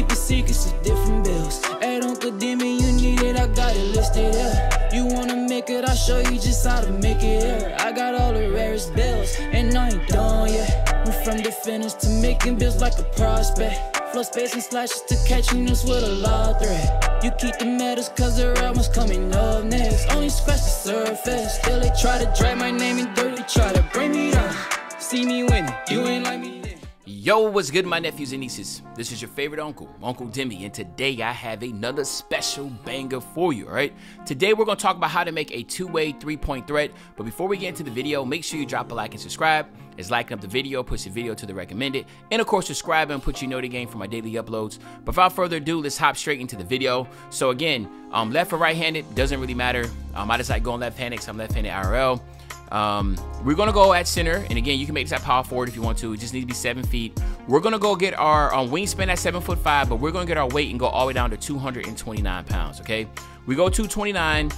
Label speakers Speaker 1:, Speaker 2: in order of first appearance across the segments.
Speaker 1: keep the secrets of different bills. Hey, don't condemn me, you need it, I got it listed here. You wanna make it, I'll show you just how to make it here. I got all the rarest bills, and I ain't done yet. Went from defenders to making bills like a prospect. Flow space and slashes to catching us with a lot threat. You keep the medals cause the right one's coming up next. Only scratch the surface. Still they try to drag my name in dirt, they try to bring me down. See me winning, you ain't like me then.
Speaker 2: Yo, what's good, my nephews and nieces? This is your favorite uncle, Uncle Demi, and today I have another special banger for you, all right? Today we're going to talk about how to make a two-way three-point threat, but before we get into the video, make sure you drop a like and subscribe. It's liking up the video, push the video to the recommended, and of course subscribe and put your notification for my daily uploads. But without further ado, let's hop straight into the video. So again, left or right-handed, doesn't really matter. I just like going left-handed because I'm left-handed IRL. We're gonna go at center, and again, you can make this at power forward if you want to. It just needs to be 7 feet. We're gonna go get our wingspan at 7'5", but we're gonna get our weight and go all the way down to 229 pounds. Okay, we go 229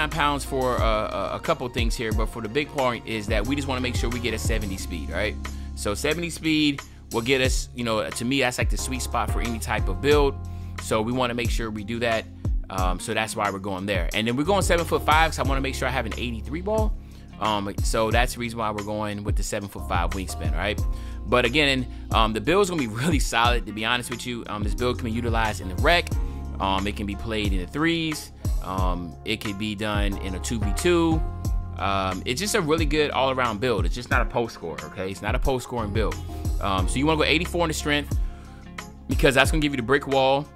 Speaker 2: pounds for a couple things here, but for the big point is that we just want to make sure we get a 70 speed. All right, so 70 speed will get us, you know, to me that's like the sweet spot for any type of build. So we want to make sure we do that. So that's why we're going there. And then we're going 7'5" because I want to make sure I have an 83 ball. So that's the reason why we're going with the 7'5" wingspan, right? But again, the build is going to be really solid, to be honest with you. This build can be utilized in the rec. It can be played in the threes. It could be done in a 2v2. It's just a really good all-around build. It's just not a post score, okay? It's not a post scoring build. So you want to go 84 in the strength because that's going to give you the brick wall,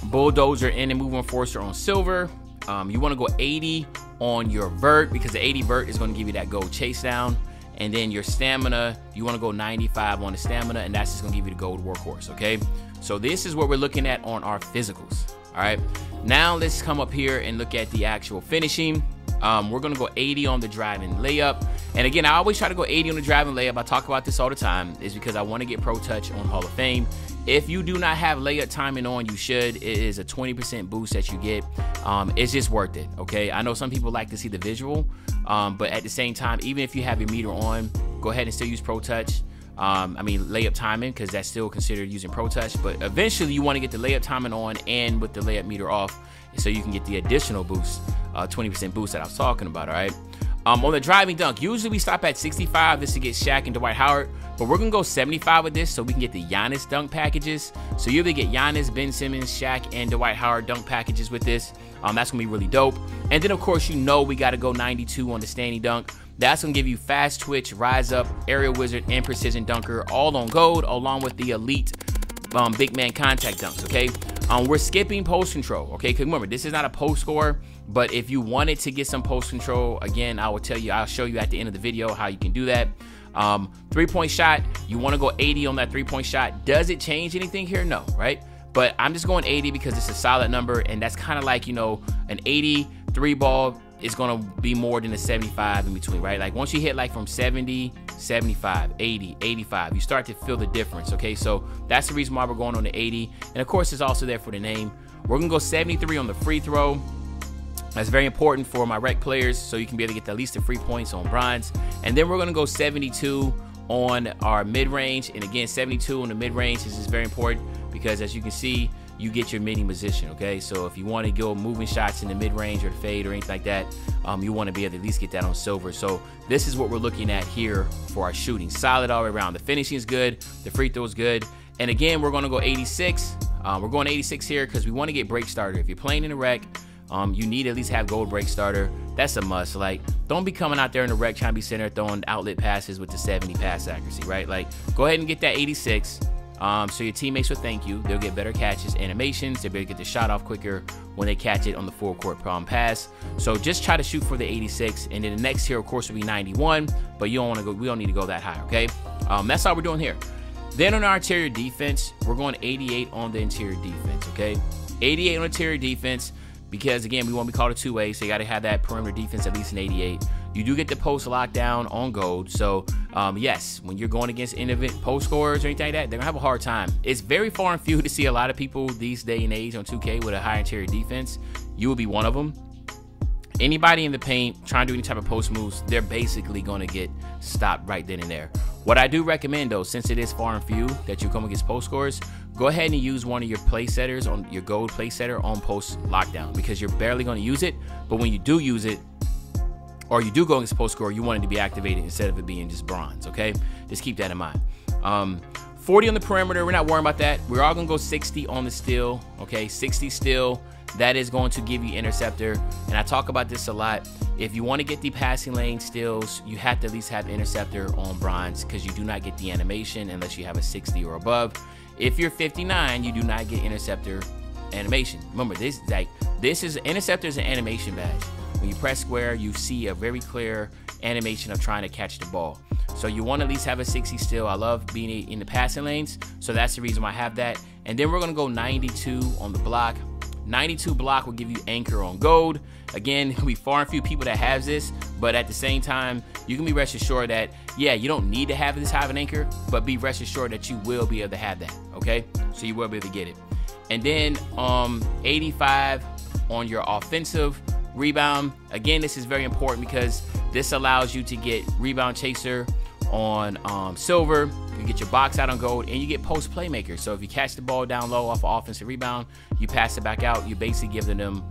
Speaker 2: bulldozer, and the move enforcer on silver. You want to go 80 on your vert because the 80 vert is going to give you that gold chase down. And then your stamina, you want to go 95 on the stamina, and that's just going to give you the gold workhorse. Okay, so this is what we're looking at on our physicals. All right, now let's come up here and look at the actual finishing. We're gonna go 80 on the driving layup, and again, I always try to go 80 on the driving layup. I talk about this all the time, is because I want to get Pro Touch on Hall of Fame. If you do not have layup timing on, you should. It is a 20% boost that you get. It's just worth it. Okay, I know some people like to see the visual, but at the same time, even if you have your meter on, go ahead and still use Pro Touch. I mean layup timing, because that's still considered using Pro Touch, but eventually you want to get the layup timing on and with the layup meter off, so you can get the additional boost, 20% boost that I was talking about. All right, on the driving dunk, usually we stop at 65 just to get Shaq and Dwight Howard, but we're gonna go 75 with this so we can get the Giannis dunk packages. So you either get Giannis, Ben Simmons, Shaq, and Dwight Howard dunk packages with this. That's gonna be really dope. And then of course, you know, we got to go 92 on the standing dunk. That's gonna give you fast twitch, rise up, aerial wizard, and precision dunker, all on gold, along with the elite big man contact dunks. Okay, we're skipping post control. Okay, because remember, this is not a post score, but if you wanted to get some post control, again, I'll show you at the end of the video how you can do that. 3-point shot, you want to go 80 on that 3-point shot. Does it change anything here? No, right? But I'm just going 80 because it's a solid number, and that's kind of like, you know, an 83 ball is going to be more than a 75 in between, right? Like once you hit like from 70, 75, 80, 85, you start to feel the difference. Okay, so that's the reason why we're going on the 80, and of course it's also there for the name. We're gonna go 73 on the free throw. That's very important for my rec players, so you can be able to get at least the free points on bronze. And then we're gonna go 72 on our mid-range, and again 72 on the mid-range. This is very important because, as you can see, you get your midi position. Okay, so if you want to go moving shots in the mid-range or the fade or anything like that, you want to be able to at least get that on silver. So this is what we're looking at here for our shooting. Solid all the way around. The finishing is good, the free throw is good, and again we're going to go 86. We're going 86 here because we want to get break starter. If you're playing in the rec, you need to at least have gold break starter. That's a must. Like, don't be coming out there in the rec trying to be center throwing outlet passes with the 70 pass accuracy, right? Like, go ahead and get that 86. So your teammates will thank you. They'll get better catches, animations. They'll be able to get the shot off quicker when they catch it on the full court pass. So just try to shoot for the 86, and then the next here, of course, will be 91. But you don't want to go. We don't need to go that high. Okay, that's all we're doing here. Then on our interior defense, we're going 88 on the interior defense. Okay, 88 on interior defense because again, we want to be called a two-way, so you got to have that perimeter defense at least an 88. You do get the post lockdown on gold. So yes, when you're going against innovative post scorers or anything like that, they're gonna have a hard time. It's very far and few to see a lot of people these day and age on 2K with a high interior defense. You will be one of them. Anybody in the paint trying to do any type of post moves, they're basically gonna get stopped right then and there. What I do recommend though, since it is far and few that you come against post scores, go ahead and use one of your play setters on your gold play setter on post lockdown, because you're barely going to use it. But when you do use it, or you do go against post score, you want it to be activated instead of it being just bronze. Okay, just keep that in mind. 40 on the perimeter, we're not worrying about that. We're all gonna go 60 on the steal. Okay, 60 steal. That is going to give you interceptor. And I talk about this a lot. If you want to get the passing lane steals, you have to at least have interceptor on bronze, because you do not get the animation unless you have a 60 or above. If you're 59, you do not get interceptor animation. Remember, this is interceptor is an animation badge. When you press square, you see a very clear animation of trying to catch the ball. So you want to at least have a 60 steal. I love being in the passing lanes, so that's the reason why I have that. And then we're gonna go 92 on the block. 92 block will give you anchor on gold. Again, it'll be far and few people that have this, but at the same time, you can be rest assured that, yeah, you don't need to have this high of an anchor, but be rest assured that you will be able to have that, okay? So you will be able to get it. And then 85 on your offensive rebound. Again, this is very important because this allows you to get rebound chaser on silver. You get your box out on gold, and you get post playmaker. So if you catch the ball down low off of offensive rebound, you pass it back out, you basically give them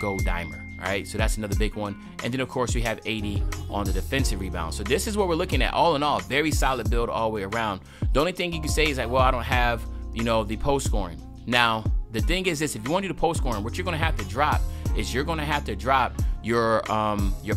Speaker 2: gold dimer. All right, so that's another big one. And then of course we have 80 on the defensive rebound. So this is what we're looking at. All in all, very solid build all the way around. The only thing you can say is like, well, I don't have, you know, the post scoring. Now the thing is this: if you want to do the post scoring, what you're going to have to drop is you're going to have to drop your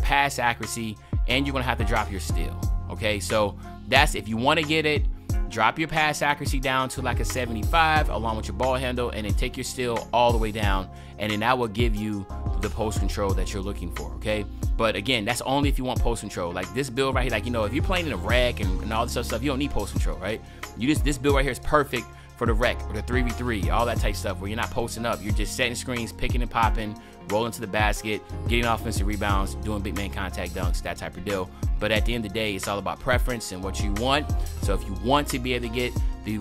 Speaker 2: pass accuracy, and you're going to have to drop your steal. Okay, so that's if you want to get it. Drop your pass accuracy down to like a 75 along with your ball handle, and then take your steal all the way down, and then that will give you the post control that you're looking for, okay? But again, that's only if you want post control. Like this build right here, like, you know, if you're playing in a rec and all this other stuff, you don't need post control, right? This build right here is perfect for the rec or the 3v3, all that type of stuff where you're not posting up. You're just setting screens, picking and popping, rolling to the basket, getting offensive rebounds, doing big man contact dunks, that type of deal. But at the end of the day, it's all about preference and what you want. So if you want to be able to get the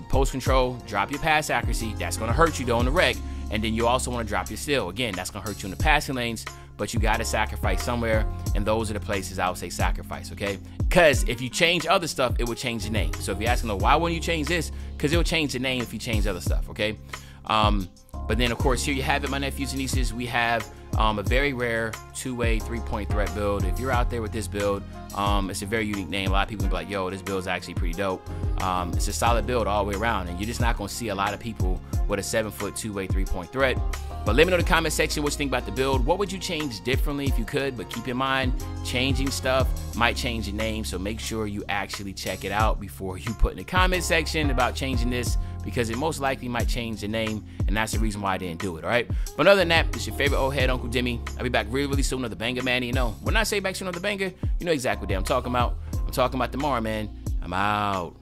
Speaker 2: post control, drop your pass accuracy. That's going to hurt you though in the rec. And then you also want to drop your steal. Again, that's going to hurt you in the passing lanes, but you got to sacrifice somewhere. And those are the places I would say sacrifice, okay? Because if you change other stuff, it would change the name. So if you're asking, why wouldn't you change this? Because it will change the name if you change other stuff, okay? But then, of course, here you have it, my nephews and nieces. We have a very rare two-way three-point threat build. If you're out there with this build, it's a very unique name. A lot of people will be like, yo, this build is actually pretty dope. It's a solid build all the way around, and you're just not going to see a lot of people with a 7-foot two-way three-point threat. But let me know in the comment section what you think about the build. What would you change differently if you could? But keep in mind, changing stuff might change the name, so make sure you actually check it out before you put in the comment section about changing this, because it most likely might change the name, and that's the reason why I didn't do it, all right? But other than that, it's your favorite old head, Uncle Demi. I'll be back really, really soon with another banger, man. You know, when I say back soon with another banger, you know exactly what I'm talking about. I'm talking about tomorrow, man. I'm out.